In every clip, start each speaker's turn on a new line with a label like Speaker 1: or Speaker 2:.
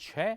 Speaker 1: 6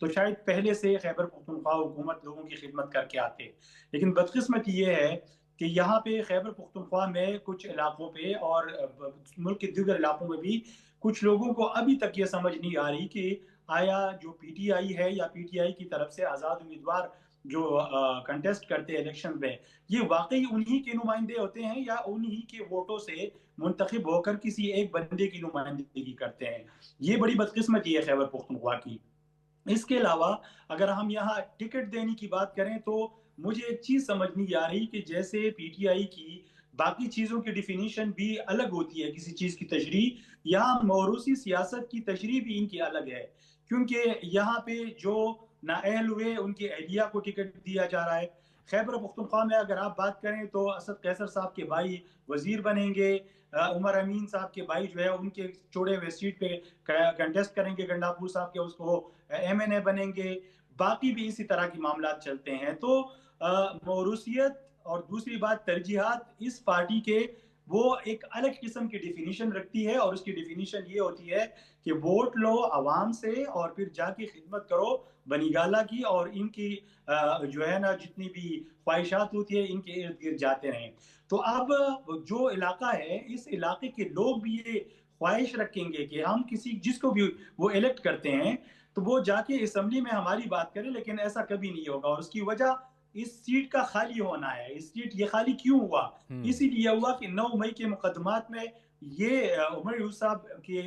Speaker 2: تو شاید پہلے سے خیبر پختونخوا حکومت لوگوں کی خدمت کر کے آتے. لیکن بدقسمتی یہ ہے کہ یہاں پہ خیبر پختونخوا میں کچھ علاقوں پہ اور ملک کے دیگر علاقوں میں بھی کچھ لوگوں کو ابھی تک یہ سمجھ نہیں آ رہی کہ آیا جو پی ٹی آئی ہے یا پی ٹی آئی کی طرف سے آزاد امیدوار جو کنٹیسٹ کرتے ہیں الیکشن میں، یہ واقعی انہی کے نمائندے ہوتے ہیں یا انہی کے ووٹوں سے منتخب ہو کر کسی ایک بندے کی نمائندگی کرتے ہیں. یہ بڑی بدقسمتی ہے خیبر پختونخوا کی. اس کے علاوہ اگر ہم یہاں ٹکٹ دینے کی بات کریں تو مجھے ایک چیز سمجھ نہیں آ رہی کہ جیسے پی ٹی آئی کی باقی چیزوں کی ڈیفینیشن بھی الگ ہوتی ہے کسی چیز کی تشریح، یہاں موروثی سیاست کی تشریح بھی ان کی الگ ہے. کیونکہ یہاں پہ جو نااہل ہوئے ان کی اہلیہ کو ٹکٹ دیا جا رہا ہے. خیبر پختونخوا میں اگر آپ بات کریں تو اسد قیصر صاحب کے بھائی وزیر بنیں گے، عمر امین صاحب کے بھائی جو ہے ان کے چھوڑے ہوئے سیٹ پہ کنٹیسٹ کریں گے، گنڈاپور صاحب کے اس کو ایم این اے بنیں گے، باقی بھی اسی طرح کی معاملات چلتے ہیں. تو موروثیت اور دوسری بات ترجیحات اس پارٹی کے وہ ایک الگ قسم کی ڈیفینیشن رکھتی ہے، اور اس کی ڈیفینیشن یہ ہوتی ہے کہ ووٹ لو عوام سے اور پھر جا کے خدمت کرو بنی گالہ کی، اور ان کی جو ہے نا جتنی بھی خواہشات ہوتی ہے ان کے ارد گرد جاتے رہیں. تو اب جو علاقہ ہے اس علاقے کے لوگ بھی یہ خواہش رکھیں گے کہ ہم کسی جس کو بھی وہ الیکٹ کرتے ہیں تو وہ جا کے اسمبلی میں ہماری بات کرے، لیکن ایسا کبھی نہیں ہوگا. اور اس کی وجہ اس سیٹ کا خالی ہونا ہے. اس سیٹ یہ خالی کیوں ہوا؟ اسی لیے ہوا کہ 9 مئی کے مقدمات میں یہ عمر یونس صاحب کے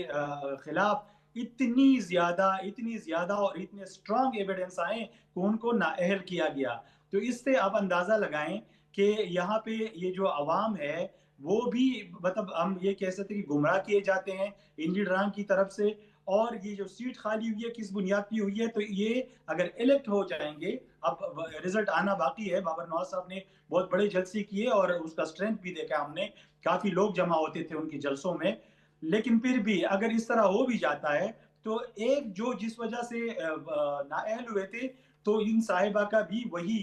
Speaker 2: خلاف اتنی زیادہ اور اتنے اسٹرانگ ایویڈنس آئے کہ ان کو نااہل کیا گیا. تو اس سے آپ اندازہ لگائیں کہ یہاں پہ یہ جو عوام ہے وہ بھی مطلب ہم یہ کہہ سکتے کہ گمراہ کیے جاتے ہیں ان لیڈران کی طرف سے. اور یہ جو سیٹ خالی ہوئی ہے کس بنیاد پہ ہوئی ہے؟ تو یہ اگر الیکٹ ہو جائیں گے، اب رزلٹ آنا باقی ہے. بابر نواز صاحب نے بہت بڑے جلسے کیے اور اس کا اسٹرینتھ بھی دیکھا ہم نے، کافی لوگ جمع ہوتے تھے ان کی جلسوں میں. لیکن پھر بھی اگر اس طرح ہو بھی جاتا ہے تو ایک جو جس وجہ سے نااہل ہوئے تھے تو ان صاحبہ کا بھی وہی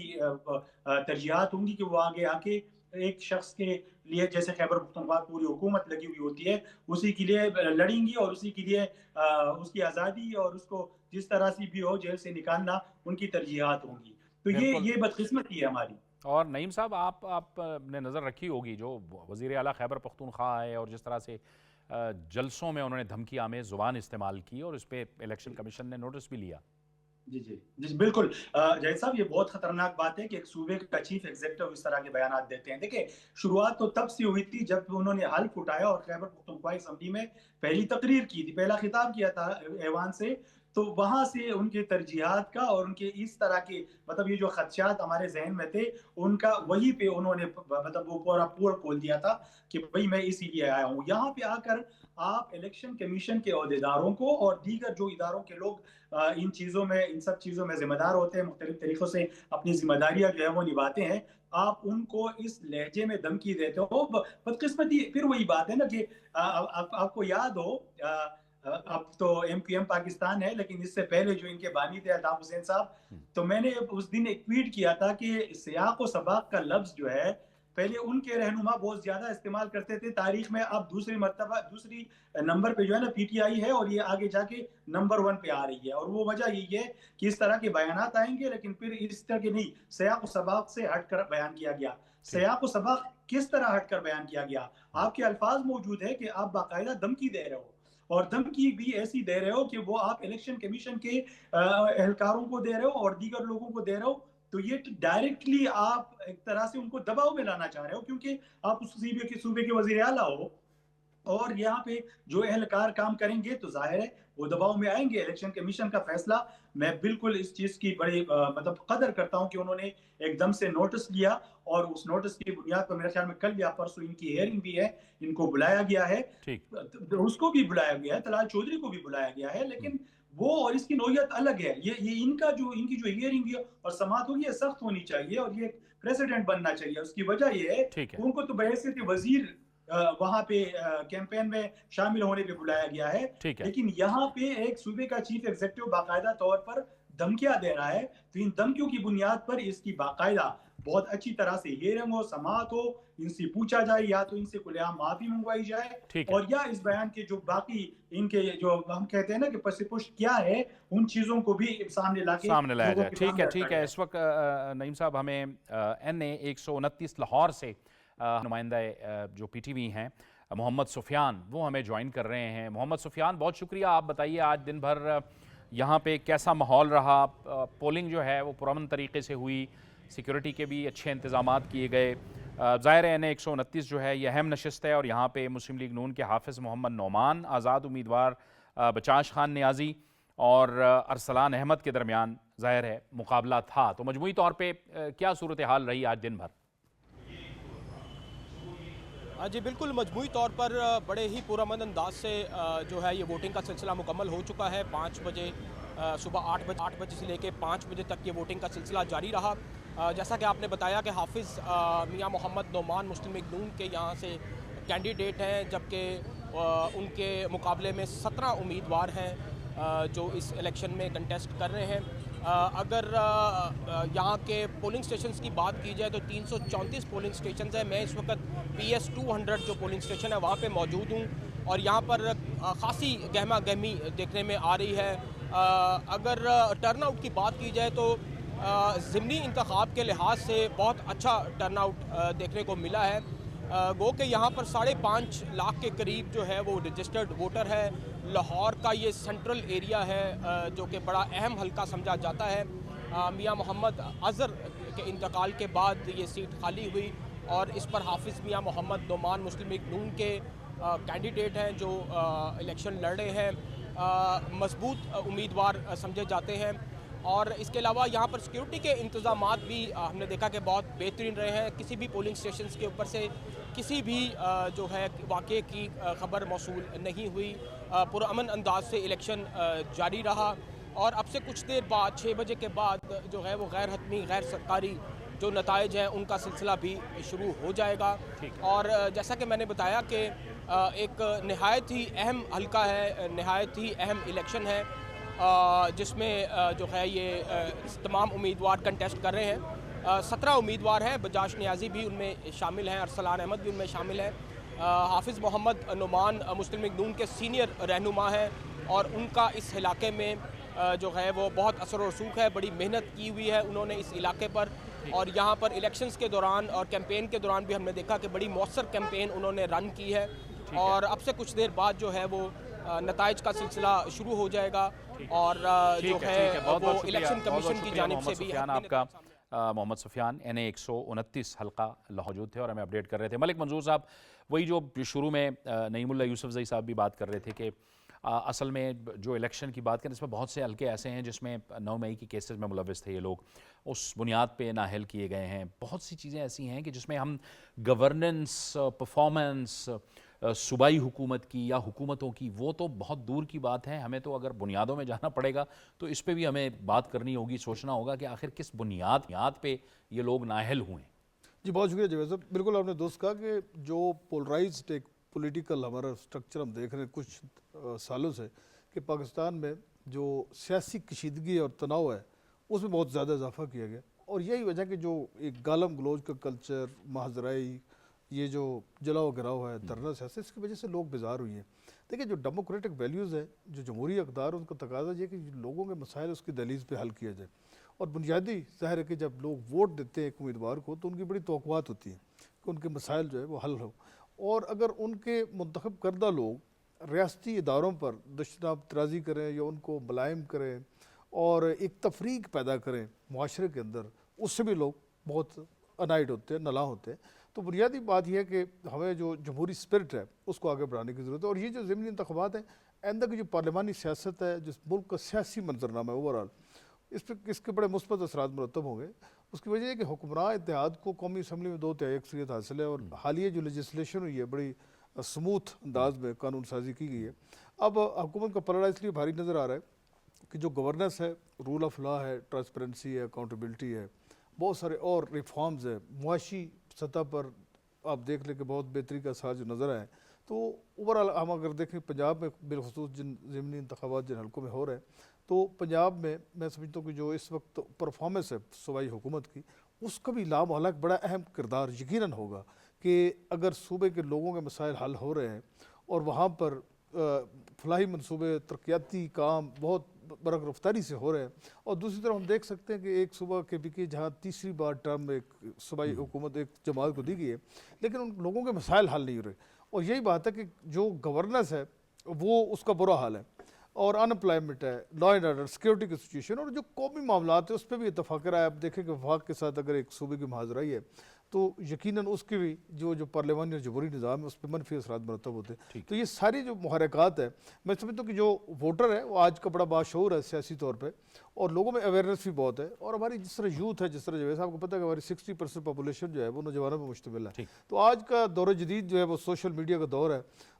Speaker 2: ترجیحات ہوں گی کہ وہ آگے آ کے ایک شخص کے لیے، جیسے خیبر پختونخوا پوری حکومت لگی ہوئی ہوتی ہے، اسی کے لیے لڑیں گی اور اسی کے لیے اس کی آزادی اور اس کو جس طرح سے بھی ہو جیل سے نکالنا ان کی ترجیحات ہوں گی. تو
Speaker 1: بالکل.
Speaker 2: یہ بدقسمتی ہے ہماری.
Speaker 1: اور نعیم صاحب آپ نے نظر رکھی ہوگی جو وزیر اعلیٰ خیبر پختونخوا آئے اور جس طرح سے جلسوں میں انہوں نے دھمکی آمیز زبان استعمال کی اور اس پہ الیکشن کمیشن نے نوٹس بھی لیا.
Speaker 2: جی بالکل جاہد صاحب، یہ بہت خطرناک بات ہے کہ ایک صوبے کا چیف ایگزیکٹو اس طرح کے بیانات دیتے ہیں. دیکھیں شروعات تو تب سے ہوئی تھی جب انہوں نے حلف اٹھایا اور خیبر پختونخوا اسمبلی میں پہلی تقریر کی تھی، پہلا خطاب کیا تھا ایوان سے. تو وہاں سے ان کے ترجیحات کا اور ان کے اس طرح کے مطلب یہ جو خدشات ہمارے ذہن میں تھے ان کا وہی پہ انہوں نے مطلب وہ پورا کھول دیا تھا کہ بھئی میں اسی لیے آیا ہوں. یہاں پہ آ کر آپ الیکشن کمیشن کے عہدیداروں کو اور دیگر جو اداروں کے لوگ ان سب چیزوں میں ذمہ دار ہوتے ہیں، مختلف طریقوں سے اپنی ذمہ داریاں جو ہے وہ نبھاتے ہیں، آپ ان کو اس لہجے میں دھمکی دیتے ہو. بدقسمتی پھر وہی بات ہے نا کہ آپ کو یاد ہو اب تو ایم کیو ایم پاکستان ہے، لیکن اس سے پہلے جو ان کے بانی تھے الطاف حسین صاحب، تو میں نے اس دن ایک ٹویٹ کیا تھا کہ سیاق و سباق کا لفظ جو ہے پہلے ان کے رہنما بہت زیادہ استعمال کرتے تھے تاریخ میں، اب دوسری نمبر پہ جو ہے نا پی ٹی آئی ہے اور یہ آگے جا کے نمبر 1 پہ آ رہی ہے. اور وہ وجہ یہی ہے کہ اس طرح کے بیانات آئیں گے لیکن پھر اس طرح کے نہیں، سیاق و سباق سے ہٹ کر بیان کیا گیا. سیاق و سباق کس طرح ہٹ کر بیان کیا گیا؟ آپ کے الفاظ موجود ہے کہ آپ باقاعدہ دھمکی دے رہے ہو، اور دھمکی بھی ایسی دے رہے ہو کہ وہ آپ الیکشن کمیشن کے اہلکاروں کو دے رہے ہو اور دیگر لوگوں کو دے رہے ہو. تو یہ ڈائریکٹلی آپ ایک طرح سے ان کو دباؤ میں لانا چاہ رہے ہو، کیونکہ آپ اس صوبے کے وزیر اعلیٰ ہو اور یہاں پہ جو اہلکار کام کریں گے تو ظاہر ہے وہ دباؤ میں آئیں گے. الیکشن کمیشن کا فیصلہ میں بالکل اس چیز کی بڑی مطلب قدر کرتا ہوں کہ انہوں نے ایک دم سے نوٹس لیا، اور اس نوٹس کی بنیاد پر میرے خیال میں کل یا پرسوں ان کی ہیئرنگ بھی ہے، ان کو بلایا گیا ہے، اس کو بھی بلایا گیا ہے، طلال چودھری کو بھی بلایا گیا ہے. لیکن وہ اور اس کی نوعیت الگ ہے. یہ ان کی جو ہیئرنگ اور سماعت ہوگی یہ سخت ہونی چاہیے اور یہ پریسیڈنٹ بننا چاہیے. اس کی وجہ یہ ہے کہ ان کو تو بحیثیت وزیر وہاں پہ کیمپین میں شامل ہونے پہ بلایا گیا ہے، لیکن یہاں پہ ایک صوبے کا چیف ایگزیکٹو باقاعدہ طور پر دھمکیاں دے رہا ہے. تو ان دھمکیوں کی بنیاد پر اس کی باقاعدہ بہت اچھی طرح سے ہیئرنگ ہو، سماعت ہو، ان سے پوچھا جائے یا تو ان سے کلیعام معافی منگوائی جائے اور یا اس بیان کے جو باقی ان کے جو ہم کہتے ہیں نا کہ پس پشت کیا ہے ان چیزوں کو بھی سامنے
Speaker 1: لایا جائے. ٹھیک ہے. اس وقت نعیم صاحب ہمیں NA 129 لاہور سے نمائندہ جو PTV ہیں محمد سفیان وہ ہمیں جوائن کر رہے ہیں. محمد سفیان بہت شکریہ. آپ بتائیے آج دن بھر یہاں پہ کیسا ماحول رہا؟ پولنگ جو ہے وہ پرامن طریقے سے ہوئی، سیکیورٹی کے بھی اچھے انتظامات کیے گئے. ظاہر ہے NA 129 جو ہے یہ اہم نشست ہے اور یہاں پہ مسلم لیگ نون کے حافظ محمد نعمان، آزاد امیدوار بچاش خان نیازی اور ارسلان احمد کے درمیان ظاہر ہے مقابلہ تھا. تو مجموعی طور پہ کیا صورتحال رہی آج دن بھر؟
Speaker 3: جی بالکل، مجموعی طور پر بڑے ہی پرامن انداز سے جو ہے یہ ووٹنگ کا سلسلہ مکمل ہو چکا ہے. 5 بجے صبح 8 بجے سے لے کے 5 بجے تک یہ ووٹنگ کا سلسلہ جاری رہا. جیسا کہ آپ نے بتایا کہ حافظ میاں محمد نعمان مسلم لیگ نون کے یہاں سے کینڈیڈیٹ ہیں، جبکہ ان کے مقابلے میں 17 امیدوار ہیں جو اس الیکشن میں کنٹیسٹ کر رہے ہیں. اگر یہاں کے پولنگ سٹیشنز کی بات کی جائے تو 334 پولنگ سٹیشنز ہیں. میں اس وقت PS 200 جو پولنگ سٹیشن ہے وہاں پہ موجود ہوں اور یہاں پر خاصی گہما گہمی دیکھنے میں آ رہی ہے. اگر ٹرن آؤٹ کی بات کی جائے تو ضمنی انتخاب کے لحاظ سے بہت اچھا ٹرن آؤٹ دیکھنے کو ملا ہے. گو کہ یہاں پر 5.5 لاکھ کے قریب جو ہے وہ رجسٹرڈ ووٹر ہے. لاہور کا یہ سینٹرل ایریا ہے جو کہ بڑا اہم حلقہ سمجھا جاتا ہے. میاں محمد اظہر کے انتقال کے بعد یہ سیٹ خالی ہوئی اور اس پر حافظ میاں محمد نعمان مسلم لیگ نون کے کینڈیڈیٹ ہیں جو الیکشن لڑ رہے ہیں. مضبوط امیدوار سمجھے جاتے ہیں اور اس کے علاوہ یہاں پر سیکیورٹی کے انتظامات بھی ہم نے دیکھا کہ بہت بہترین رہے ہیں. کسی بھی پولنگ سٹیشنز کے اوپر سے کسی بھی جو ہے واقعے کی خبر موصول نہیں ہوئی. پرامن انداز سے الیکشن جاری رہا اور اب سے کچھ دیر بعد 6 بجے کے بعد جو ہے وہ غیر حتمی غیر سرکاری جو نتائج ہیں ان کا سلسلہ بھی شروع ہو جائے گا. اور جیسا کہ میں نے بتایا کہ ایک نہایت ہی اہم حلقہ ہے، نہایت ہی اہم الیکشن ہے جس میں جو ہے یہ تمام امیدوار کنٹیسٹ کر رہے ہیں. 17 امیدوار ہیں، بجاش نیازی بھی ان میں شامل ہیں، ارسلان احمد بھی ان میں شامل ہیں. حافظ محمد نعمان مسلم لیگ نون کے سینئر رہنما ہیں اور ان کا اس علاقے میں جو ہے وہ بہت اثر و رسوخ ہے. بڑی محنت کی ہوئی ہے انہوں نے اس علاقے پر اور یہاں پر الیکشنز کے دوران اور کیمپین کے دوران بھی ہم نے دیکھا کہ بڑی مؤثر کیمپین انہوں نے رن کی ہے. اور اب سے کچھ دیر بعد جو ہے وہ نتائج کا سلسلہ شروع ہو جائے گا اور جو ہے وہ الیکشن کمیشن کی جانب سے بھی
Speaker 1: آپ کا محمد سفیان NA 129 حلقہ موجود تھے اور ہمیں اپڈیٹ کر رہے تھے. ملک منظور صاحب وہی جو شروع میں نعیم اللہ یوسف زئی صاحب بھی بات کر رہے تھے کہ اصل میں جو الیکشن کی بات کریں اس میں بہت سے حلقے ایسے ہیں جس میں 9 مئی کی کیسز میں ملوث تھے یہ لوگ، اس بنیاد پہ نااہل کیے گئے ہیں. بہت سی چیزیں ایسی ہیں کہ جس میں ہم گورننس، پرفارمنس صوبائی حکومت کی یا حکومتوں کی وہ تو بہت دور کی بات ہے. ہمیں تو اگر بنیادوں میں جانا پڑے گا تو اس پہ بھی ہمیں بات کرنی ہوگی، سوچنا ہوگا کہ آخر کس بنیاد پہ یہ لوگ نااہل ہوئے.
Speaker 4: جی بہت شکریہ جاوید صاحب. بالکل آپ نے درست کہا کہ جو پولرائزڈ ایک پولیٹیکل ہمارا سٹرکچر ہم دیکھ رہے ہیں کچھ سالوں سے کہ پاکستان میں جو سیاسی کشیدگی اور تناؤ ہے اس میں بہت زیادہ اضافہ کیا گیا اور یہی وجہ کہ جو ایک گالم گلوچ کا کلچر، محاذرائی، یہ جو جلاؤ گراؤ ہے، دھرنا سیاست، اس کی وجہ سے لوگ بیزار ہوئی ہیں. دیکھیں جو ڈیموکریٹک ویلیوز ہیں، جو جمہوری اقدار، ان کا تقاضا یہ کہ لوگوں کے مسائل اس کی دہلیز پہ حل کیا جائے. اور بنیادی ظاہر ہے کہ جب لوگ ووٹ دیتے ہیں ایک امیدوار کو تو ان کی بڑی توقعات ہوتی ہیں کہ ان کے مسائل جو ہے وہ حل ہو. اور اگر ان کے منتخب کردہ لوگ ریاستی اداروں پر دشنام ترازی کریں یا ان کو ملائم کریں اور ایک تفریق پیدا کریں معاشرے کے اندر، اس سے بھی لوگ بہت انائڈ ہوتے ہیں، نالاں ہوتے ہیں. تو بنیادی بات یہ ہے کہ ہمیں جو جمہوری اسپرٹ ہے اس کو آگے بڑھانے کی ضرورت ہے. اور یہ جو ضمنی انتخابات ہیں، آئندہ کی جو پارلیمانی سیاست ہے، جس ملک کا سیاسی منظرنامہ ہے اوورآل، اس کے بڑے مثبت اثرات مرتب ہوں گے. اس کی وجہ ہے کہ حکمراں اتحاد کو قومی اسمبلی میں 2/3 اکثریت حاصل ہے اور حالیہ جو لیجسلیشن ہوئی ہے بڑی سموتھ انداز میں قانون سازی کی گئی ہے. اب حکومت کا پلڑا اس لیے بھاری نظر آ رہا ہے کہ جو گورننس ہے، رول آف لا ہے، ٹرانسپیرنسی ہے، اکاؤنٹیبلٹی ہے، بہت سارے اور ریفارمز ہیں، معاشی سطح پر آپ دیکھ لیں کہ بہت بہتری کا اثار جو نظر آئے. تو اوورآل ہم اگر دیکھیں پنجاب میں بالخصوص جن ضمنی انتخابات جن حلقوں میں ہو رہے ہیں تو پنجاب میں سمجھتا ہوں کہ جو اس وقت پرفارمنس ہے صوبائی حکومت کی، اس کا بھی لامحالہ بڑا اہم کردار یقیناً ہوگا کہ اگر صوبے کے لوگوں کے مسائل حل ہو رہے ہیں اور وہاں پر فلاحی منصوبے ترقیاتی کام بہت برق رفتاری سے ہو رہے ہیں، اور دوسری طرف ہم دیکھ سکتے ہیں کہ ایک صوبہ کے پی جہاں تیسری بار ٹرم ایک صوبائی حکومت ایک جماعت کو دی گئی ہے، لیکن ان لوگوں کے مسائل حل نہیں ہو رہے، اور یہی بات ہے کہ جو گورننس ہے وہ اس کا برا حال ہے، اور ان امپلائمنٹ ہے، لا اینڈ آرڈر، سیکورٹی کی سچویشن، اور جو قومی معاملات ہیں اس پہ بھی اتفاق رائے. آپ دیکھیں کہ وفاق کے ساتھ اگر ایک صوبے کی محاذرائی ہے تو یقیناً اس کے بھی جو پارلیمانی اور جمہوری نظام ہے اس پہ منفی اثرات مرتب ہوتے ہیں. تو یہ ساری جو محرکات ہے، میں سمجھتا ہوں کہ جو ووٹر ہے وہ آج کا بڑا باشعور ہے سیاسی طور پہ، اور لوگوں میں اویئرنیس بھی بہت ہے، اور ہماری جس طرح یوتھ ہے، جس طرح جیسے آپ کو پتہ ہے کہ ہماری 60% پاپولیشن جو ہے وہ نوجوانوں پہ مشتمل ہے. تو آج کا دور جدید جو ہے وہ سوشل میڈیا کا دور ہے،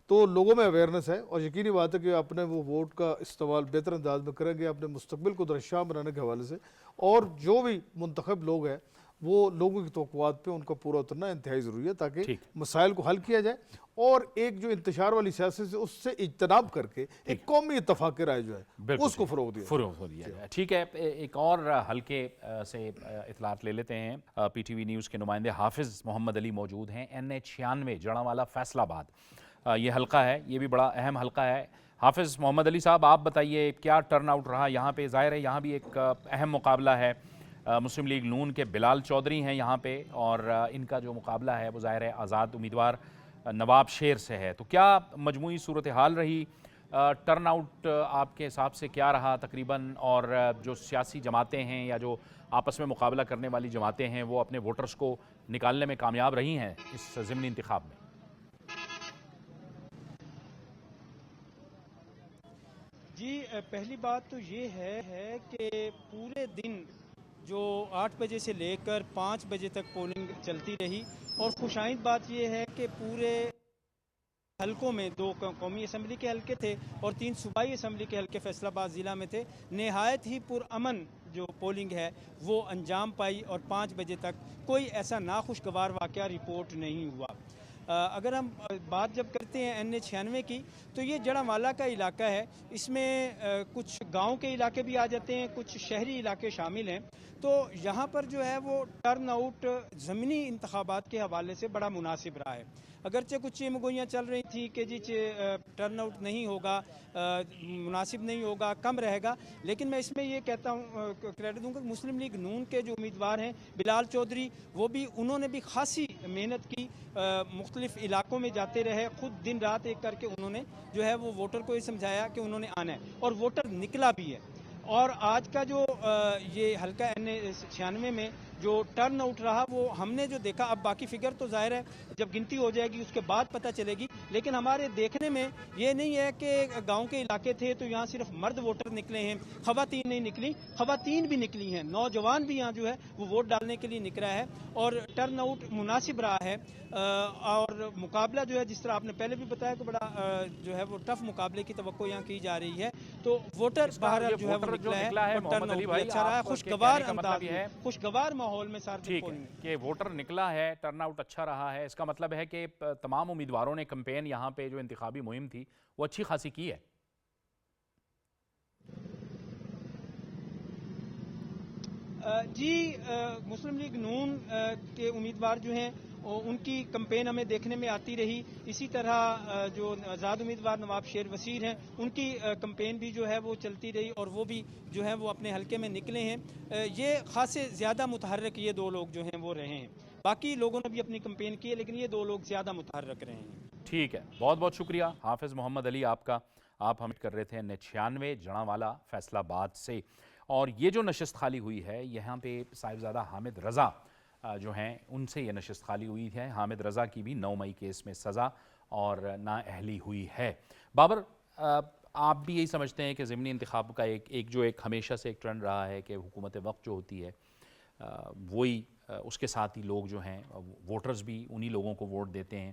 Speaker 4: تو لوگوں میں اویئرنیس ہے، اور یقینی بات ہے کہ اپنے وہ ووٹ کا استعمال بہتر انداز میں کریں گے اپنے مستقبل کو درخشاں بنانے کے حوالے سے، اور جو بھی منتخب لوگ ہیں وہ لوگوں کی توقعات پہ ان کا پورا اترنا انتہائی ضروری ہے تاکہ مسائل کو حل کیا جائے، اور ایک جو انتشار والی سیاست سے اس سے اجتناب کر کے ایک قومی اتفاق رائے جو ہے اس کو فروغ دیا
Speaker 1: جائے. ٹھیک ہے، ایک اور حلقے سے اطلاعات لے لیتے ہیں. پی ٹی وی نیوز کے نمائندے حافظ محمد علی موجود ہیں. NA96 جڑاوالا فیصل آباد یہ حلقہ ہے، یہ بھی بڑا اہم حلقہ ہے. حافظ محمد علی صاحب، آپ بتائیے کیا ٹرن آؤٹ رہا یہاں پہ؟ ظاہر ہے یہاں بھی ایک اہم مقابلہ ہے، مسلم لیگ نون کے بلال چودھری ہیں یہاں پہ، اور ان کا جو مقابلہ ہے وہ ظاہر ہے آزاد امیدوار نواب شیر سے ہے. تو کیا مجموعی صورتحال رہی؟ ٹرن آؤٹ آپ کے حساب سے کیا رہا تقریباً؟ اور جو سیاسی جماعتیں ہیں یا جو آپس میں مقابلہ کرنے والی جماعتیں ہیں وہ اپنے ووٹرز کو نکالنے میں کامیاب رہی ہیں اس ضمنی انتخاب میں؟
Speaker 3: جی، پہلی بات تو یہ ہے کہ پورے دن جو 8 بجے سے لے کر 5 بجے تک پولنگ چلتی رہی، اور خوشائند بات یہ ہے کہ پورے حلقوں میں 2 قومی اسمبلی کے حلقے تھے اور 3 صوبائی اسمبلی کے حلقے فیصل آباد ضلع میں تھے. نہایت ہی پرامن جو پولنگ ہے وہ انجام پائی، اور 5 بجے تک کوئی ایسا ناخوشگوار واقعہ رپورٹ نہیں ہوا. اگر ہم بات جب کرتے ہیں NA96 کی، تو یہ جڑاوالا کا علاقہ ہے، اس میں کچھ گاؤں کے علاقے بھی آ جاتے ہیں، کچھ شہری علاقے شامل ہیں. تو یہاں پر جو ہے وہ ٹرن آؤٹ ضمنی انتخابات کے حوالے سے بڑا مناسب رہا ہے. اگرچہ کچھ چیمگوئیاں چل رہی تھیں کہ جی ٹرن آؤٹ نہیں ہوگا، مناسب نہیں ہوگا، کم رہے گا، لیکن میں اس میں یہ کہتا ہوں، کریڈٹ دوں گا کہ مسلم لیگ نون کے جو امیدوار ہیں بلال چودھری، وہ بھی انہوں نے بھی خاصی محنت کی، مختلف علاقوں میں جاتے رہے، خود دن رات ایک کر کے انہوں نے جو ہے وہ ووٹر کو یہ سمجھایا کہ انہوں نے آنا ہے، اور ووٹر نکلا بھی ہے. اور آج کا جو یہ حلقہ NA96 میں جو ٹرن آؤٹ رہا وہ ہم نے جو دیکھا، اب باقی فگر تو ظاہر ہے جب گنتی ہو جائے گی اس کے بعد پتہ چلے گی، لیکن ہمارے دیکھنے میں یہ نہیں ہے کہ گاؤں کے علاقے تھے تو یہاں صرف مرد ووٹر نکلے ہیں، خواتین نہیں نکلی، خواتین بھی نکلی ہیں، نوجوان بھی یہاں جو ہے وہ ووٹ ڈالنے کے لیے نکلا ہے، اور ٹرن آؤٹ مناسب رہا ہے. اور مقابلہ جو ہے جس طرح آپ نے پہلے بھی بتایا کہ بڑا جو ہے وہ ٹف مقابلے کی توقع یہاں کی جا رہی ہے. تو ووٹر بہرحال جو ہے وہ نکلا ہے، اور ٹرن آؤٹ بھی اچھا رہا ہے، خوشگوار انداز میں، خوشگوار ماحول میں
Speaker 1: ٹھیک ہے کہ ووٹر نکلا ہے، ٹرن آؤٹ اچھا رہا ہے. اس کا مطلب ہے کہ تمام امیدواروں نے کمپین یہاں پہ جو انتخابی مہم تھی وہ اچھی خاصی کی ہے.
Speaker 3: جی، مسلم لیگ نون کے امیدوار جو ہیں ان کی کمپین ہمیں دیکھنے میں آتی رہی. اسی طرح جو آزاد امیدوار نواب شیر وسیر ہیں ان کی کمپین بھی جو ہے وہ چلتی رہی، اور وہ بھی جو ہے وہ اپنے حلقے میں نکلے ہیں. یہ خاصے زیادہ متحرک یہ 2 لوگ جو ہیں وہ رہے ہیں. باقی لوگوں نے بھی اپنی کمپین کی ہے لیکن یہ 2 لوگ زیادہ متحرک رہے ہیں.
Speaker 1: ٹھیک ہے، بہت بہت شکریہ حافظ محمد علی آپ کا. آپ ہم کر رہے تھے NA96 جڑاوالا فیصل آباد سے. اور یہ جو نشست خالی ہوئی ہے یہاں پہ صاحبزادہ حامد رضا جو ہیں ان سے یہ نشست خالی ہوئی ہے. حامد رضا کی بھی 9 مئی کیس میں سزا اور نااہلی ہوئی ہے. بابر، آپ بھی یہی سمجھتے ہیں کہ ضمنی انتخاب کا ایک ہمیشہ سے ایک ٹرینڈ رہا ہے کہ حکومت وقت جو ہوتی ہے وہی اس کے ساتھ ہی لوگ جو ہیں ووٹرز بھی انہی لوگوں کو ووٹ دیتے ہیں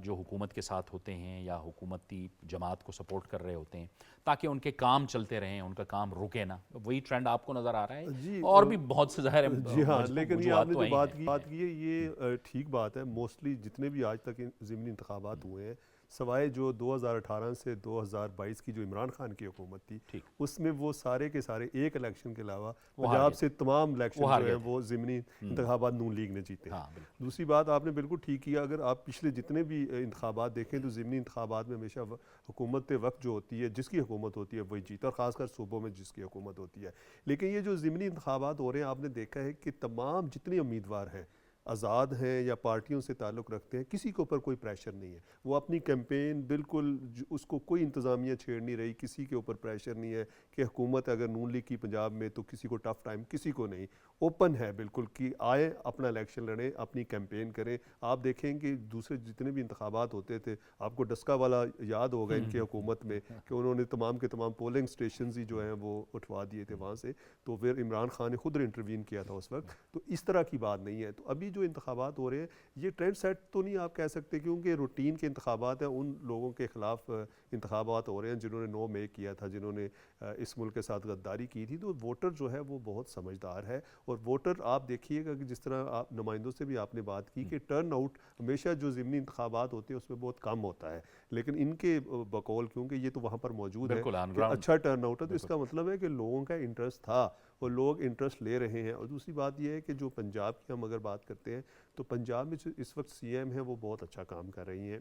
Speaker 1: جو حکومت کے ساتھ ہوتے ہیں یا حکومتی جماعت کو سپورٹ کر رہے ہوتے ہیں تاکہ ان کے کام چلتے رہیں، ان کا کام رکے نا؟ وہی ٹرینڈ آپ کو نظر آ رہا ہے؟ اور بھی بہت سے ظاہر ہے.
Speaker 5: جی ہاں، لیکن یہ آپ نے جو بات کی ہے یہ ٹھیک بات ہے. موسٹلی جتنے بھی آج تک ضمنی انتخابات ہوئے ہیں سوائے جو 2018 سے 2022 کی جو عمران خان کی حکومت تھی اس میں وہ سارے کے سارے ایک الیکشن کے علاوہ پنجاب سے تمام الیکشن جو ہیں وہ ضمنی انتخابات نون لیگ نے جیتے ہیں. دوسری بات آپ نے بالکل ٹھیک کیا, اگر آپ پچھلے جتنے بھی انتخابات دیکھیں تو ضمنی انتخابات میں ہمیشہ حکومت وقت جو ہوتی ہے, جس کی حکومت ہوتی ہے وہی جیتا, اور خاص کر صوبوں میں جس کی حکومت ہوتی ہے. لیکن یہ جو ضمنی انتخابات ہو رہے ہیں آپ نے دیکھا ہے کہ تمام جتنے امیدوار ہیں آزاد ہیں یا پارٹیوں سے تعلق رکھتے ہیں, کسی کے اوپر کوئی پریشر نہیں ہے. وہ اپنی کیمپین بالکل اس کو کوئی انتظامیہ چھیڑ نہیں رہی, کسی کے اوپر پریشر نہیں ہے کہ حکومت اگر نون لیگ کی پنجاب میں تو کسی کو ٹف ٹائم, کسی کو نہیں. اوپن ہے بالکل کہ آئے اپنا الیکشن لڑیں, اپنی کیمپین کریں. آپ دیکھیں کہ دوسرے جتنے بھی انتخابات ہوتے تھے, آپ کو ڈسکا والا یاد ہوگا ان کی حکومت میں کہ انہوں نے تمام کے تمام پولنگ سٹیشنز ہی جو ہیں وہ اٹھوا دیے تھے وہاں سے, تو پھر عمران خان نے خود انٹروین کیا تھا اس وقت. تو اس طرح کی بات نہیں ہے. تو ابھی جو انتخابات ہو رہے ہیں یہ ٹرینڈ سیٹ تو نہیں آپ کہہ سکتے, کیونکہ روٹین کے انتخابات ہیں, ان لوگوں کے خلاف انتخابات ہو رہے ہیں جنہوں نے نو میک کیا تھا, جنہوں نے اس ملک کے ساتھ غداری کی تھی. تو ووٹر جو ہے وہ بہت سمجھدار ہے, اور ووٹر آپ دیکھیے گا کہ جس طرح آپ نمائندوں سے بھی آپ نے بات کی کہ ٹرن آؤٹ ہمیشہ جو ضمنی انتخابات ہوتے ہیں اس میں بہت کم ہوتا ہے, لیکن ان کے بقول کیونکہ یہ تو وہاں پر موجود ہے کہ اچھا ٹرن آؤٹ ہے, تو اس کا مطلب ہے کہ لوگوں کا انٹرسٹ تھا اور لوگ انٹرسٹ لے رہے ہیں. اور دوسری بات یہ ہے کہ جو پنجاب کی ہم اگر بات کرتے ہیں تو پنجاب میں اس وقت سی ایم ہیں وہ بہت اچھا کام کر رہی ہیں,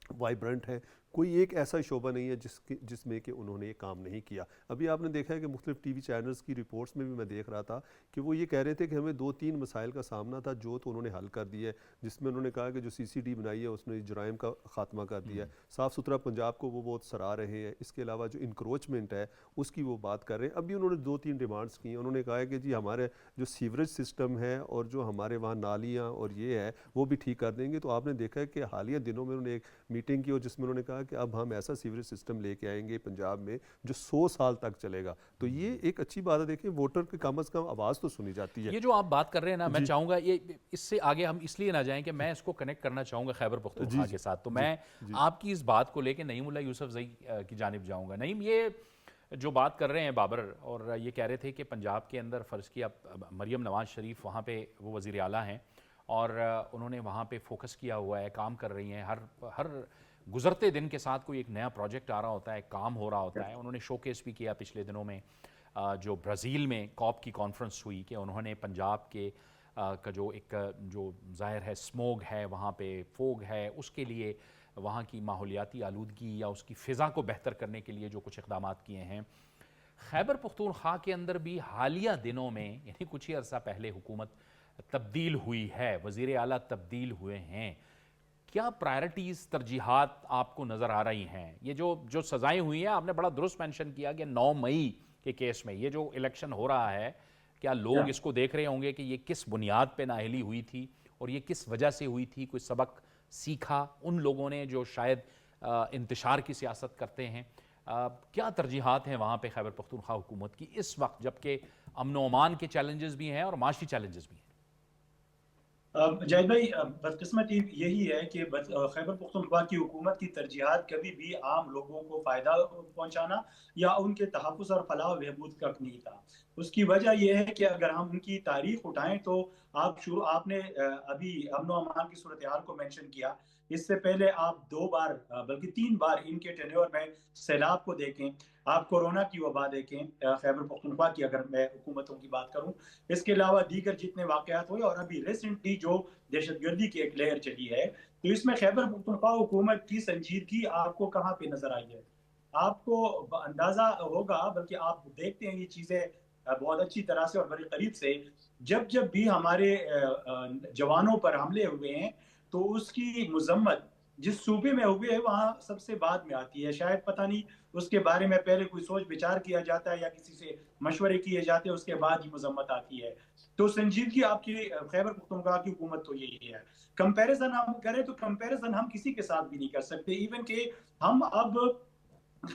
Speaker 5: وائبرنٹ ہے. کوئی ایک ایسا شعبہ نہیں ہے جس میں کہ انہوں نے یہ کام نہیں کیا. ابھی آپ نے دیکھا ہے کہ مختلف ٹی وی چینلز کی رپورٹس میں بھی میں دیکھ رہا تھا کہ وہ یہ کہہ رہے تھے کہ ہمیں 2-3 مسائل کا سامنا تھا جو تو انہوں نے حل کر دیا ہے, جس میں انہوں نے کہا کہ جو سی سی ڈی بنائی ہے اس نے جرائم کا خاتمہ کر دیا ہے, صاف ستھرا پنجاب کو وہ بہت سراہ رہے ہیں. اس کے علاوہ جو انکروچمنٹ ہے اس کی وہ بات کر رہے ہیں. ابھی انہوں نے 2-3 ڈیمانڈس کی ہیں. انہوں نے کہا ہے کہ جی ہمارے جو سیوریج سسٹم ہے اور جو ہمارے وہاں نالیاں اور یہ ہے وہ بھی ٹھیک کر دیں گے. تو آپ نے دیکھا ہے کہ حالیہ دنوں میں انہوں نے ایک میٹنگ کی اور جس میں انہوں نے کہا کہ اب ہم ایسا سیوریج سسٹم لے کے آئیں گے پنجاب میں جو 100 سال تک چلے گا. تو یہ ایک اچھی بات ہے. دیکھیں ووٹر کی کم از کم آواز تو سنی جاتی ہے.
Speaker 1: یہ جو آپ بات کر رہے ہیں نا, میں چاہوں گا یہ اس سے آگے ہم اس لیے نہ جائیں کہ میں اس کو کنیکٹ کرنا چاہوں گا خیبر پختونخوا کے ساتھ. تو میں آپ کی اس بات کو لے کے نعیم اللہ یوسف زئی کی جانب جاؤں گا. نعیم, یہ جو بات کر رہے ہیں بابر, اور یہ کہہ رہے تھے کہ پنجاب کے اندر فرض کیا مریم نواز شریف وہاں پہ وہ وزیر اعلیٰ ہیں اور انہوں نے وہاں پہ فوکس کیا ہوا ہے, کام کر رہی ہیں. ہر گزرتے دن کے ساتھ کوئی ایک نیا پروجیکٹ آ رہا ہوتا ہے, کام ہو رہا ہوتا ہے. انہوں نے شو کیس بھی کیا پچھلے دنوں میں جو برازیل میں کاپ کی کانفرنس ہوئی کہ انہوں نے پنجاب کے کا جو ایک جو ظاہر ہے اسموگ ہے وہاں پہ, فوگ ہے, اس کے لیے وہاں کی ماحولیاتی آلودگی یا اس کی فضا کو بہتر کرنے کے لیے جو کچھ اقدامات کیے ہیں. خیبر پختونخوا کے اندر بھی حالیہ دنوں میں یعنی کچھ ہی عرصہ پہلے حکومت تبدیل ہوئی ہے, وزیر اعلیٰ تبدیل ہوئے ہیں. کیا پرائرٹیز, ترجیحات آپ کو نظر آ رہی ہیں؟ یہ جو سزائیں ہوئی ہیں, آپ نے بڑا درست مینشن کیا کہ 9 مئی کے کیس میں یہ جو الیکشن ہو رہا ہے, کیا لوگ اس کو دیکھ رہے ہوں گے کہ یہ کس بنیاد پہ نااہلی ہوئی تھی اور یہ کس وجہ سے ہوئی تھی؟ کوئی سبق سیکھا ان لوگوں نے جو شاید انتشار کی سیاست کرتے ہیں؟ کیا ترجیحات ہیں وہاں پہ خیبر پختونخوا حکومت کی اس وقت جبکہ امن و امان کے چیلنجز بھی ہیں اور معاشی چیلنجز بھی ہیں؟
Speaker 2: جاہد بھائی, بدقسمتی یہی ہے کہ خیبر پختونخوا کی حکومت کی ترجیحات کبھی بھی عام لوگوں کو فائدہ پہنچانا یا ان کے تحفظ اور فلاح و بہبود کا نہیں تھا. اس کی وجہ یہ ہے کہ اگر ہم ان کی تاریخ اٹھائیں تو آپ نے ابھی امن و امان کی صورتحال کو مینشن کیا. اس سے پہلے آپ 2 بار بلکہ 3 بار ان کے ٹینیور میں سیلاب کو دیکھیں, آپ کورونا کی وبا دیکھیں خیبر پختونخوا کی اگر میں حکومتوں کی بات کروں, اس کے علاوہ دیگر جتنے واقعات ہوئے, اور ابھی ریسنٹلی جو دہشت گردی کی ایک لہر چلی ہے, تو اس میں خیبر پختونخوا حکومت کی سنجیدگی آپ کو کہاں پہ نظر آئی ہے؟ آپ کو اندازہ ہوگا, بلکہ آپ دیکھتے ہیں یہ چیزیں بہت اچھی طرح سے اور بڑے قریب سے, جب بھی ہمارے جوانوں پر حملے ہوئے ہیں تو اس کی مذمت جس صوبے میں ہوئے ہے وہاں سب سے بعد میں آتی ہے. شاید پتہ نہیں اس کے بارے میں پہلے کوئی سوچ بچار کیا جاتا ہے یا کسی سے مشورے کیے جاتے ہیں, اس کے بعد ہی مذمت آتی ہے. تو سنجیدگی آپ کی خیبر پختونخوا کی حکومت تو یہی ہے. کمپیریزن ہم کریں تو کمپیریزن ہم کسی کے ساتھ بھی نہیں کر سکتے, ایون کہ ہم اب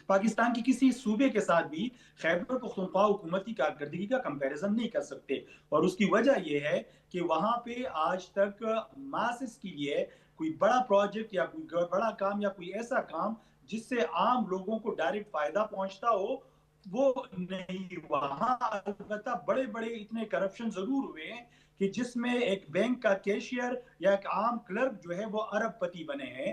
Speaker 2: پاکستان کی کسی صوبے کے ساتھ بھی خیبر پختونخوا حکومت کی کارکردگی کا کمپیریزن نہیں کر سکتے. اور اس کی وجہ یہ ہے کہ وہاں پہ آج تک ماسس کے لیے کوئی بڑا پروجیکٹ یا کوئی بڑا کام یا کوئی ایسا کام جس سے عام لوگوں کو ڈائریکٹ فائدہ پہنچتا ہو وہ نہیں. وہاں البتہ بڑے بڑے اتنے کرپشن ضرور ہوئے ہیں کہ جس میں ایک بینک کا کیشیئر یا ایک عام کلرک جو ہے وہ ارب پتی بنے ہیں.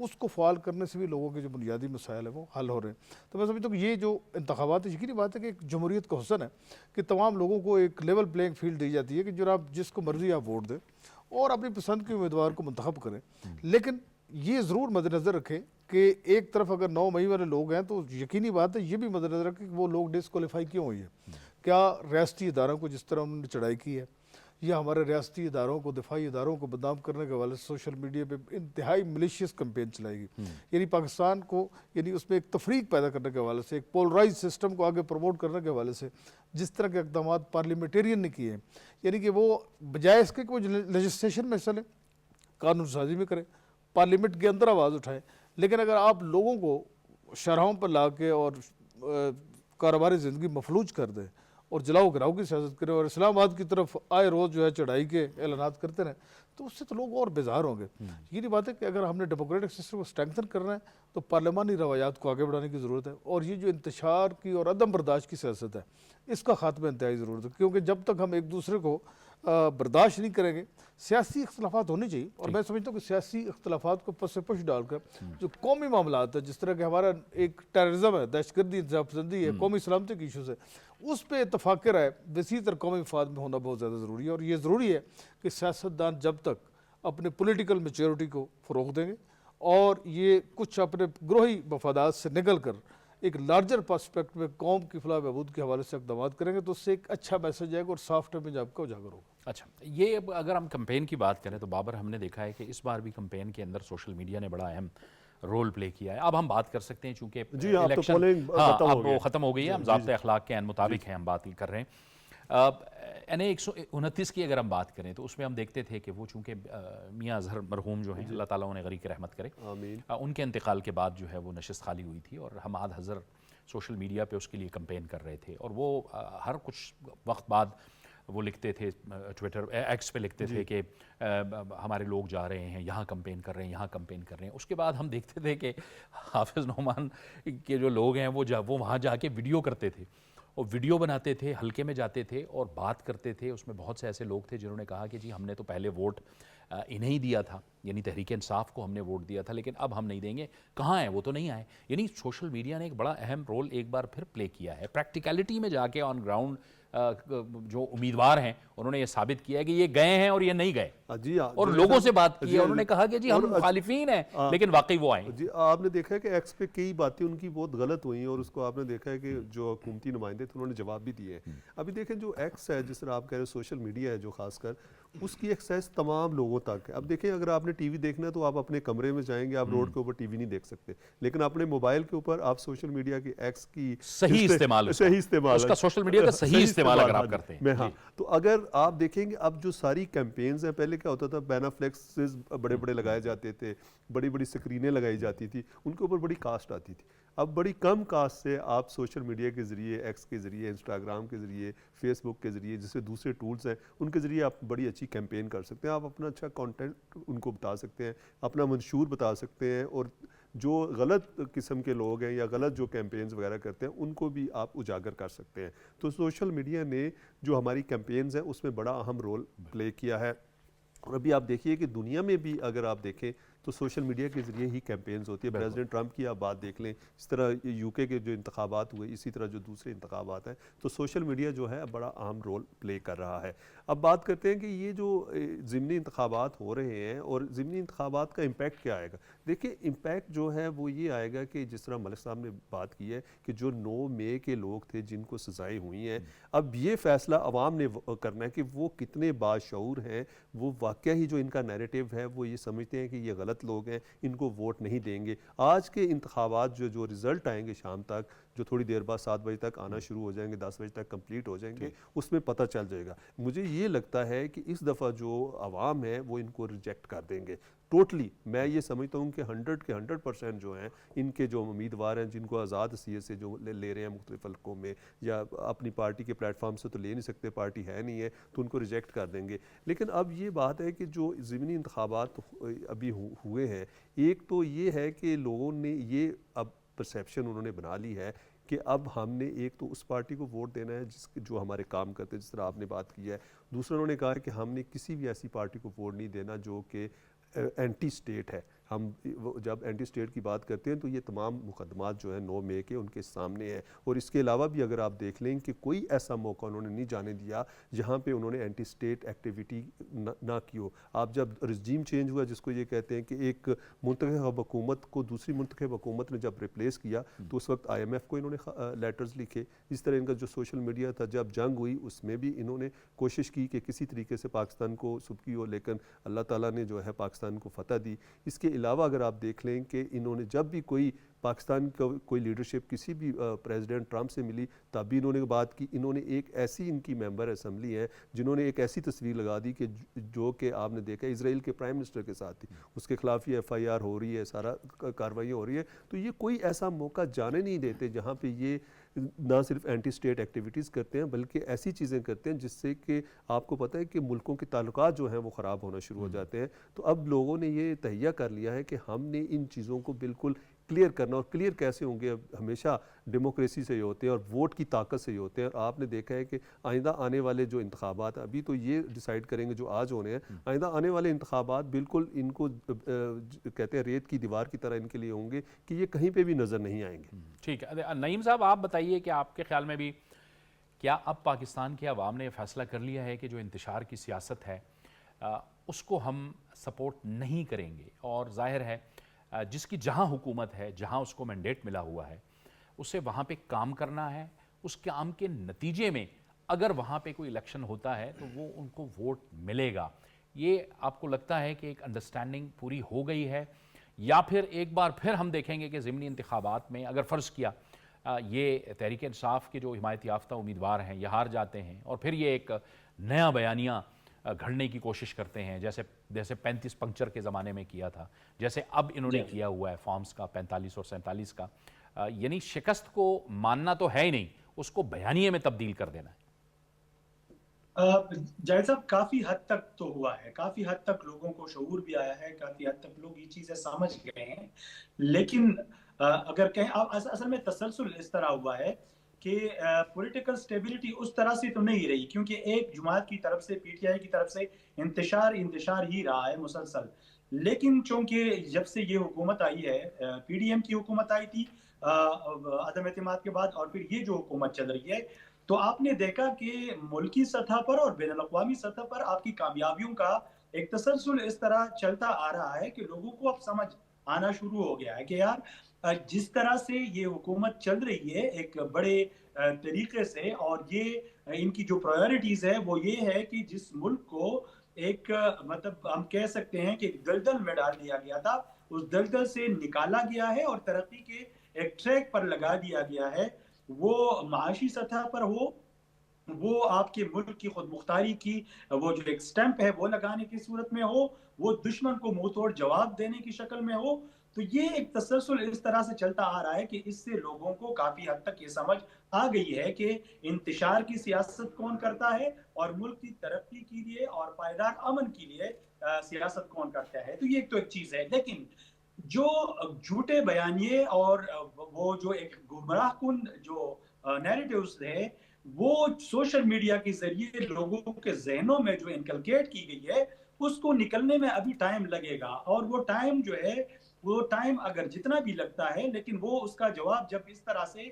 Speaker 4: اس کو فعال کرنے سے بھی لوگوں کے جو بنیادی مسائل ہیں وہ حل ہو رہے ہیں. تو میں سمجھتا ہوں کہ یہ جو انتخابات ہے، یقینی بات ہے کہ ایک جمہوریت کا حسن ہے کہ تمام لوگوں کو ایک لیول پلینگ فیلڈ دی جاتی ہے کہ جناب جس کو مرضی آپ ووٹ دیں اور اپنی پسند کے امیدوار کو منتخب کریں. لیکن یہ ضرور مد نظر رکھیں کہ ایک طرف اگر 9 مئی والے لوگ ہیں تو یقینی بات ہے یہ بھی مد نظر رکھیں کہ وہ لوگ ڈسکوالیفائی کیوں ہوئی ہے. کیا ریاستی اداروں کو جس طرح انہوں نے چڑھائی کی ہے، یا ہمارے ریاستی اداروں کو، دفاعی اداروں کو بدنام کرنے کے حوالے سے سوشل میڈیا پہ انتہائی ملیشیس کمپین چلائی گئی، یعنی پاکستان کو، یعنی اس میں ایک تفریق پیدا کرنے کے حوالے سے، ایک پولرائز سسٹم کو آگے پروموٹ کرنے کے حوالے سے جس طرح کے اقدامات پارلیمنٹیرین نے کیے ہیں، یعنی کہ وہ بجائے اس کے کہ وہ لیجسلیشن میں حصہ لیں، قانون سازی میں کریں، پارلیمنٹ کے اندر آواز اٹھائیں، لیکن اگر آپ لوگوں کو شاہراہوں پر لا کے اور کاروباری زندگی مفلوج کر دیں اور جلاؤ گراؤ کی سیاست کریں اور اسلام آباد کی طرف آئے روز جو ہے چڑھائی کے اعلانات کرتے رہیں، تو اس سے تو لوگ اور بیزار ہوں گے. یہ بات ہے کہ اگر ہم نے ڈیموکریٹک سسٹم کو اسٹرینگتھن کرنا ہے تو پارلیمانی روایات کو آگے بڑھانے کی ضرورت ہے، اور یہ جو انتشار کی اور عدم برداشت کی سیاست ہے اس کا خاتمہ انتہائی ضرورت ہے، کیونکہ جب تک ہم ایک دوسرے کو برداشت نہیں کریں گے. سیاسی اختلافات ہونی چاہیے، اور میں سمجھتا ہوں کہ سیاسی اختلافات کو پس پش ڈال کر جو قومی معاملات ہیں، جس طرح کہ ہمارا ایک ٹیررزم ہے، دہشت گردی، انتشار پسندی ہے، قومی سلامتی کے ایشوز ہے، اس پہ اتفاق رائے وسیع تر قومی مفاد میں ہونا بہت زیادہ ضروری ہے. اور یہ ضروری ہے کہ سیاستدان جب تک اپنے پولیٹیکل میچورٹی کو فروغ دیں گے اور یہ کچھ اپنے گروہی مفادات سے نکل کر ایک لارجر پرسپیکٹ میں قوم کی فلاح بہبود کے حوالے سے اقدامات کریں گے تو اس سے ایک اچھا میسج آئے گا اور سافٹ امیج آپ کا اجاگر ہوگا.
Speaker 1: اچھا، یہ اگر ہم کمپین کی بات کریں تو بابر ہم نے دیکھا ہے کہ اس بار بھی کمپین کے اندر سوشل میڈیا نے بڑا اہم رول پلے کیا ہے. اب ہم بات کر سکتے ہیں چونکہ الیکشن اب وہ ختم ہو گئی ہے، ہم ضابطۂ اخلاق کے عین مطابق ہیں ہم بات کر رہے ہیں. این 129 کی اگر ہم بات کریں تو اس میں ہم دیکھتے تھے کہ وہ چونکہ میاں اظہر مرحوم جو ہیں، اللہ تعالیٰ انہیں غریق رحمت کرے، ان کے انتقال کے بعد جو ہے وہ نشست خالی ہوئی تھی، اور حماد حضر سوشل میڈیا پہ اس کے لیے کمپین کر رہے تھے، اور وہ ہر کچھ وقت بعد وہ لکھتے تھے، ٹویٹر ایکس پہ لکھتے تھے کہ ہمارے لوگ جا رہے ہیں یہاں کمپین کر رہے ہیں، یہاں کمپین کر رہے ہیں. اس کے بعد ہم دیکھتے تھے کہ حافظ نعمان کے جو لوگ ہیں وہ وہاں جا کے ویڈیو کرتے تھے، اور ویڈیو بناتے تھے، حلقے میں جاتے تھے اور بات کرتے تھے. اس میں بہت سے ایسے لوگ تھے جنہوں نے کہا کہ جی ہم نے تو پہلے ووٹ انہیں دیا تھا، یعنی تحریک انصاف کو ہم نے ووٹ دیا تھا، لیکن اب ہم نہیں دیں گے. کہاں ہیں وہ؟ تو نہیں آئے. یعنی سوشل میڈیا نے ایک بڑا اہم رول ایک بار پھر پلے کیا ہے. پریکٹیکلٹی میں جا کے آن گراؤنڈ جو امیدوار ہیں انہوں نے یہ ثابت کیا ہے کہ یہ گئے ہیں اور یہ نہیں گئے، اور لوگوں سے بات کی ہے، انہوں نے کہا کہ جی ہم مخالفین ہیں لیکن واقعی وہ آئیں.
Speaker 5: جی آپ نے دیکھا ہے کہ ایکس پہ کئی باتیں ان کی بہت غلط ہوئی ہیں، اور اس کو آپ نے دیکھا ہے کہ جو حکومتی نمائندے تھے انہوں نے جواب بھی دیے ہیں. ابھی دیکھیں جو ایکس ہے، جس طرح آپ کہہ رہے ہیں سوشل میڈیا ہے جو خاص کر، اس کی ایکسیس تمام لوگوں تک ہے. اب دیکھیں اگر آپ نے ٹی وی دیکھنا ہے تو آپ اپنے کمرے میں جائیں گے، آپ روڈ کے اوپر ٹی وی نہیں دیکھ سکتے، لیکن اپنے موبائل کے اوپر آپ سوشل میڈیا کی ایکس کی
Speaker 1: صحیح استعمال اس کا سوشل میڈیا کا صحیح استعمال اگر آپ کرتے ہیں
Speaker 5: تو اگر آپ دیکھیں گے اب جو ساری کیمپینز ہیں، پہلے کیا ہوتا تھا، بینافلیکسز بڑے بڑے لگائے جاتے تھے، بڑی بڑی سکرینیں لگائی جاتی تھی، ان کے اوپر بڑی کاسٹ آتی تھی. اب بڑی کم کاسٹ سے آپ سوشل میڈیا کے ذریعے، ایکس کے ذریعے، انسٹاگرام کے ذریعے، فیس بک کے ذریعے، جس سے دوسرے ٹولز ہیں ان کے ذریعے آپ بڑی اچھی کیمپین کر سکتے ہیں. آپ اپنا اچھا کانٹینٹ ان کو بتا سکتے ہیں، اپنا منشور بتا سکتے ہیں، اور جو غلط قسم کے لوگ ہیں یا غلط جو کیمپینز وغیرہ کرتے ہیں ان کو بھی آپ اجاگر کر سکتے ہیں. تو سوشل میڈیا نے جو ہماری کیمپینز ہیں اس میں بڑا اہم رول پلے کیا ہے. اور ابھی آپ دیکھیے کہ دنیا میں بھی اگر آپ دیکھیں تو سوشل میڈیا کے ذریعے ہی کیمپینز ہوتی ہے. پریزیڈنٹ ٹرمپ کی آپ بات دیکھ لیں، اس طرح یو کے جو انتخابات ہوئے، اسی طرح جو دوسرے انتخابات ہیں، تو سوشل میڈیا جو ہے بڑا اہم رول پلے کر رہا ہے. اب بات کرتے ہیں کہ یہ جو ضمنی انتخابات ہو رہے ہیں اور ضمنی انتخابات کا امپیکٹ کیا آئے گا. دیکھیں امپیکٹ جو ہے وہ یہ آئے گا کہ جس طرح ملک صاحب نے بات کی ہے کہ جو 9 مئی کے لوگ تھے جن کو سزائیں ہوئی ہیں، اب یہ فیصلہ عوام نے کرنا ہے کہ وہ کتنے باشعور ہیں، وہ واقعہ ہی جو ان کا نیریٹو ہے وہ یہ سمجھتے ہیں کہ یہ غلط لوگ ہیں، ان کو ووٹ نہیں دیں گے. آج کے انتخابات جو رزلٹ آئیں گے شام تک، جو تھوڑی دیر بعد 7 بجے تک آنا شروع ہو جائیں گے، 10 بجے تک کمپلیٹ ہو جائیں گے، اس میں پتہ چل جائے گا. مجھے یہ لگتا ہے کہ اس دفعہ جو عوام ہے وہ ان کو ریجیکٹ کر دیں گے ٹوٹلی. میں یہ سمجھتا ہوں کہ 100% جو ہیں ان کے جو امیدوار ہیں جن کو آزاد حیثیت سے جو لے رہے ہیں مختلف حلقوں میں، یا اپنی پارٹی کے پلیٹ فارم سے تو لے نہیں سکتے، پارٹی ہے نہیں ہے، تو ان کو ریجیکٹ کر دیں گے. لیکن اب یہ بات ہے کہ جو ضمنی انتخابات ابھی ہوئے ہیں، ایک تو یہ ہے کہ لوگوں نے یہ اب پرسیپشن انہوں نے بنا لی ہے کہ اب ہم نے ایک تو اس پارٹی کو ووٹ دینا ہے جو ہمارے کام کرتے ہیں، جس طرح آپ نے بات کی ہے. دوسرا انہوں نے کہا ہے کہ ہم نے کسی بھی ایسی پارٹی کو ووٹ نہیں دینا جو کہ اینٹی سٹیٹ ہے. ہم جب اینٹی اسٹیٹ کی بات کرتے ہیں تو یہ تمام مقدمات جو ہیں 9 مئی کے ان کے سامنے ہیں، اور اس کے علاوہ بھی اگر آپ دیکھ لیں کہ کوئی ایسا موقع انہوں نے نہیں جانے دیا جہاں پہ انہوں نے اینٹی اسٹیٹ ایکٹیویٹی نہ کی ہو۔ آپ جب رجیم چینج ہوا، جس کو یہ کہتے ہیں کہ ایک منتخب حکومت کو دوسری منتخب حکومت نے جب ریپلیس کیا، تو اس وقت IMF کو انہوں نے لیٹرز لکھے۔ اس طرح ان کا جو سوشل میڈیا تھا، جب جنگ ہوئی اس میں بھی انہوں نے کوشش کی کہ کسی طریقے سے پاکستان کو سبکی ہو، لیکن اللہ تعالیٰ نے جو ہے پاکستان کو فتح دی۔ اس کے علاوہ اگر آپ دیکھ لیں کہ انہوں نے جب بھی کوئی پاکستان کا کوئی لیڈرشپ کسی بھی پریزیڈنٹ ٹرمپ سے ملی، تب بھی انہوں نے بات کی۔ انہوں نے ایک ایسی ان کی ممبر اسمبلی ہیں جنہوں نے ایک ایسی تصویر لگا دی کہ جو کہ آپ نے دیکھا اسرائیل کے پرائم منسٹر کے ساتھ تھی، اس کے خلاف یہ FIR ہو رہی ہے، سارا کارروائیاں ہو رہی ہے۔ تو یہ کوئی ایسا موقع جانے نہیں دیتے جہاں پہ یہ نہ صرف اینٹی اسٹیٹ ایکٹیویٹیز کرتے ہیں بلکہ ایسی چیزیں کرتے ہیں جس سے کہ آپ کو پتہ ہے کہ ملکوں کے تعلقات جو ہیں وہ خراب ہونا شروع ہو جاتے ہیں۔ تو اب لوگوں نے یہ تہیہ کر لیا ہے کہ ہم نے ان چیزوں کو بالکل کلیئر کرنا، اور کلیئر کیسے ہوں گے؟ ہمیشہ ڈیموکریسی سے ہی ہوتے ہیں اور ووٹ کی طاقت سے ہی ہوتے ہیں۔ اور آپ نے دیکھا ہے کہ آئندہ آنے والے جو انتخابات، ابھی تو یہ ڈیسائیڈ کریں گے جو آج ہونے ہیں، آئندہ آنے والے انتخابات بالکل ان کو کہتے ہیں ریت کی دیوار کی طرح ان کے لیے ہوں گے کہ یہ کہیں پہ بھی نظر نہیں آئیں گے۔
Speaker 1: ٹھیک ہے نعیم صاحب، آپ بتائیے کہ آپ کے خیال میں بھی کیا اب پاکستان کے عوام نے یہ فیصلہ کر لیا ہے کہ جو انتشار کی سیاست ہے اس کو ہم سپورٹ نہیں کریں گے، اور ظاہر ہے جس کی جہاں حکومت ہے، جہاں اس کو مینڈیٹ ملا ہوا ہے، اسے وہاں پہ کام کرنا ہے، اس کام کے نتیجے میں اگر وہاں پہ کوئی الیکشن ہوتا ہے تو وہ ان کو ووٹ ملے گا؟ یہ آپ کو لگتا ہے کہ ایک انڈرسٹینڈنگ پوری ہو گئی ہے، یا پھر ایک بار پھر ہم دیکھیں گے کہ ضمنی انتخابات میں اگر فرض کیا یہ تحریک انصاف کے جو حمایت یافتہ امیدوار ہیں یہ ہار جاتے ہیں اور پھر یہ ایک نیا بیانیہ گھڑنے کی کوشش کرتے ہیں، جیسے 35 پنکچر کے زمانے میں کیا تھا، جیسے اب انہوں نے کیا ہوا ہے فارمز کا 45 اور 47 کا، یعنی شکست کو ماننا تو ہے ہی نہیں، اس کو بیانیے میں تبدیل کر دینا ہے۔
Speaker 2: جاوید صاحب، کافی حد تک تو ہوا ہے، کافی حد تک لوگوں کو شعور بھی آیا ہے، کافی حد تک لوگ یہ چیزیں سمجھ گئے ہیں، لیکن اگر کہیں اصل میں تسلسل اس طرح ہوا ہے کہ پولیٹیکل سٹیبلٹی اس طرح سے تو نہیں رہی، کیونکہ ایک جماعت کی طرف سے PTI کی طرف سے انتشار ہی رہا ہے مسلسل، لیکن چونکہ جب سے یہ حکومت آئی ہے، PDM کی حکومت آئی تھی عدم اعتماد کے بعد، اور پھر یہ جو حکومت چل رہی ہے، تو آپ نے دیکھا کہ ملکی سطح پر اور بین الاقوامی سطح پر آپ کی کامیابیوں کا ایک تسلسل اس طرح چلتا آ رہا ہے کہ لوگوں کو اب سمجھ آنا شروع ہو گیا ہے کہ یار جس طرح سے یہ حکومت چل رہی ہے ایک بڑے طریقے سے، اور یہ ان کی جو پرائیورٹیز ہے وہ یہ ہے کہ جس ملک کو ایک مطلب ہم کہہ سکتے ہیں کہ دلدل میں ڈال دیا گیا تھا، اس دلدل سے نکالا گیا ہے اور ترقی کے ایک ٹریک پر لگا دیا گیا ہے، وہ معاشی سطح پر ہو، وہ آپ کے ملک کی خود مختاری کی وہ جو ایک سٹیمپ ہے وہ لگانے کی صورت میں ہو، وہ دشمن کو منہ توڑ جواب دینے کی شکل میں ہو، تو یہ ایک تسلسل اس طرح سے چلتا آ رہا ہے کہ اس سے لوگوں کو کافی حد تک یہ سمجھ آ گئی ہے کہ انتشار کی سیاست کون کرتا ہے اور ملک کی ترقی کے لیے اور پائیدار امن کے لیے سیاست کون کرتا ہے۔ تو یہ ایک چیز ہے، لیکن جو جھوٹے بیانیے اور وہ جو ایک گمراہ کن جو نیریٹیوز ہے وہ سوشل میڈیا کے ذریعے لوگوں کے ذہنوں میں جو انکلکیٹ کی گئی ہے اس کو نکلنے میں ابھی ٹائم لگے گا، اور وہ ٹائم جو ہے وہ ٹائم اگر جتنا بھی لگتا ہے لیکن وہ اس کا جواب جب اس طرح سے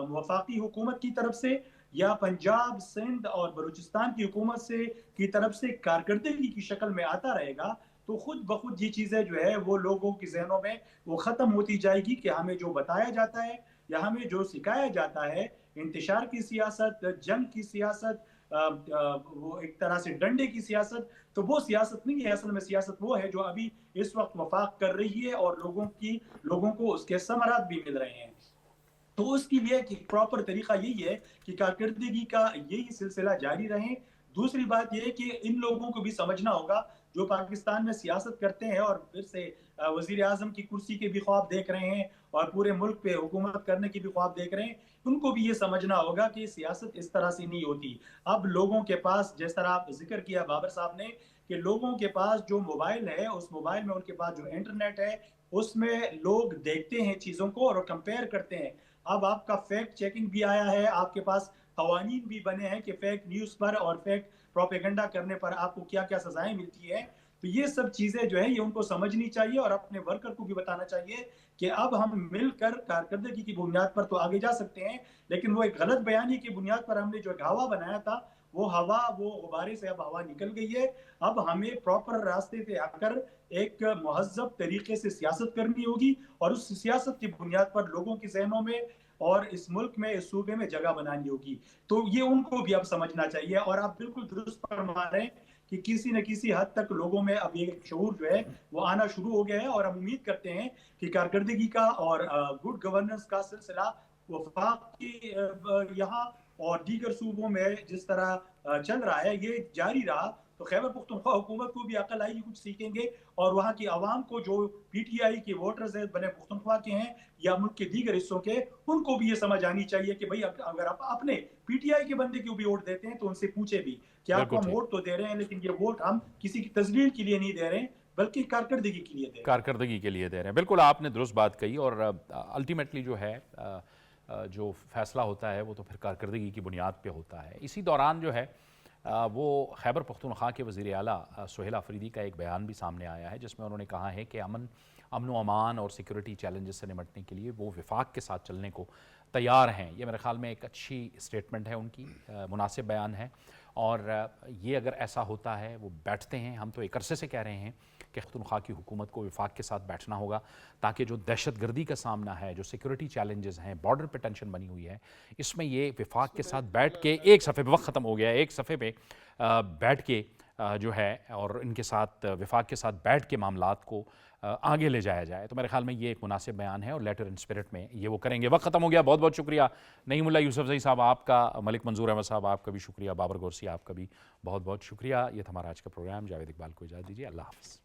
Speaker 2: وفاقی حکومت کی طرف سے یا پنجاب، سندھ اور بلوچستان کی حکومت سے کی طرف سے کارکردگی کی شکل میں آتا رہے گا تو خود بخود یہ چیزیں جو ہے وہ لوگوں کے ذہنوں میں وہ ختم ہوتی جائے گی کہ ہمیں جو بتایا جاتا ہے یا ہمیں جو سکھایا جاتا ہے انتشار کی سیاست، جنگ کی سیاست، وہ ایک طرح سے ڈنڈے کی سیاست، تو وہ سیاست نہیں ہے، اصل میں سیاست وہ ہے جو ابھی اس وقت وفاق کر رہی ہے اور لوگوں کو اس کے ثمرات بھی مل رہے ہیں۔ تو اس کے لیے ایک پراپر طریقہ یہی ہے کہ کارکردگی کا یہی سلسلہ جاری رہے۔ دوسری بات یہ ہے کہ ان لوگوں کو بھی سمجھنا ہوگا جو پاکستان میں سیاست کرتے ہیں اور پھر سے وزیر اعظم کی کرسی کے بھی خواب دیکھ رہے ہیں اور پورے ملک پہ حکومت کرنے کی بھی خواب دیکھ رہے ہیں، ان کو بھی یہ سمجھنا ہوگا کہ سیاست اس طرح سے نہیں ہوتی۔ اب لوگوں کے پاس، جس طرح آپ ذکر کیا بابر صاحب نے، کہ لوگوں کے پاس جو موبائل ہے اس موبائل میں ان کے پاس جو انٹرنیٹ ہے اس میں لوگ دیکھتے ہیں چیزوں کو اور کمپیئر کرتے ہیں۔ اب آپ کا فیکٹ چیکنگ بھی آیا ہے، آپ کے پاس قوانین بھی بنے ہیں کہ فیک نیوز پر اور فیک پروپیگنڈا کرنے پر آپ کو کیا کیا سزائیں ملتی ہیں۔ تو یہ سب چیزیں جو ہے یہ ان کو سمجھنی چاہیے اور اپنے ورکر کو بھی بتانا چاہیے کہ اب ہم مل کر کارکردگی کی بنیاد پر تو آگے جا سکتے ہیں، لیکن وہ ایک غلط بیانی کی بنیاد پر ہم نے جو ایک ہوا بنایا تھا وہ ہوا، وہ غبارے سے اب ہوا نکل گئی ہے۔ اب ہمیں پراپر راستے پہ آ کر ایک مہذب طریقے سے سیاست کرنی ہوگی اور اس سیاست کی بنیاد پر لوگوں کے ذہنوں میں اور اس ملک میں، اس صوبے میں جگہ بنانی ہوگی۔ تو یہ ان کو بھی اب سمجھنا چاہیے، اور آپ بالکل درست فرما رہے ہیں کہ کسی نہ کسی حد تک لوگوں میں اب یہ شعور جو ہے وہ آنا شروع ہو گیا ہے، اور ہم امید کرتے ہیں کہ کارکردگی کا اور گڈ گورننس کا سلسلہ وفاق کی یہاں اور دیگر صوبوں میں جس طرح چل رہا ہے یہ جاری رہا تو خیبر پختونخوا حکومت کو بھی عقل آئے گی، کچھ سیکھیں گے، اور وہاں کی عوام کو جو پی ٹی آئی کے ووٹرز ہیں بنے پختونخوا کے ہیں یا ملک کے دیگر حصوں کے، ان کو بھی یہ سمجھ آنی چاہیے کہ بھئی اگر آپ اپنے پی ٹی آئی کے بندے کو بھی ووٹ دیتے ہیں تو ان سے پوچھے بھی کہ آپ کو ہم ووٹ تو دے رہے ہیں لیکن یہ ووٹ ہم کسی کی تذلیل کے لیے نہیں دے رہے ہیں بلکہ کارکردگی کے لیے دے رہے ہیں۔
Speaker 1: کارکردگی کے لیے دے رہے ہیں، بالکل آپ نے درست بات کہی، اور الٹیمیٹلی جو ہے جو فیصلہ ہوتا ہے وہ تو پھر کارکردگی کی بنیاد پہ ہوتا ہے۔ اسی دوران جو ہے وہ خیبر پختونخوا کے وزیر اعلیٰ سہیل آفریدی کا ایک بیان بھی سامنے آیا ہے جس میں انہوں نے کہا ہے کہ امن و امان اور سیکورٹی چیلنجز سے نمٹنے کے لیے وہ وفاق کے ساتھ چلنے کو تیار ہیں۔ یہ میرے خیال میں ایک اچھی اسٹیٹمنٹ ہے ان کی، مناسب بیان ہے، اور یہ اگر ایسا ہوتا ہے وہ بیٹھتے ہیں، ہم تو ایک عرصے سے کہہ رہے ہیں کہ پختونخوا کی حکومت کو وفاق کے ساتھ بیٹھنا ہوگا تاکہ جو دہشت گردی کا سامنا ہے، جو سیکورٹی چیلنجز ہیں، بارڈر پہ ٹینشن بنی ہوئی ہے، اس میں یہ وفاق کے ساتھ بیٹھ کے ایک صفحے پہ، وقت ختم ہو گیا ہے، ایک صفحے پہ بیٹھ کے جو ہے اور ان کے ساتھ وفاق کے ساتھ بیٹھ کے معاملات کو آگے لے جایا جائے۔ تو میرے خیال میں یہ ایک مناسب بیان ہے اور لیٹر ان اسپرٹ میں یہ وہ کریں گے۔ وقت ختم ہو گیا، بہت بہت شکریہ نعیم اللہ یوسف زئی صاحب آپ کا، ملک منظور احمد صاحب آپ کا بھی شکریہ، بابر گورسی آپ کا بھی بہت بہت شکریہ۔ یہ تھا ہمارا آج کا پروگرام، جاوید اقبال کو اجازت دیجیے، اللہ حافظ۔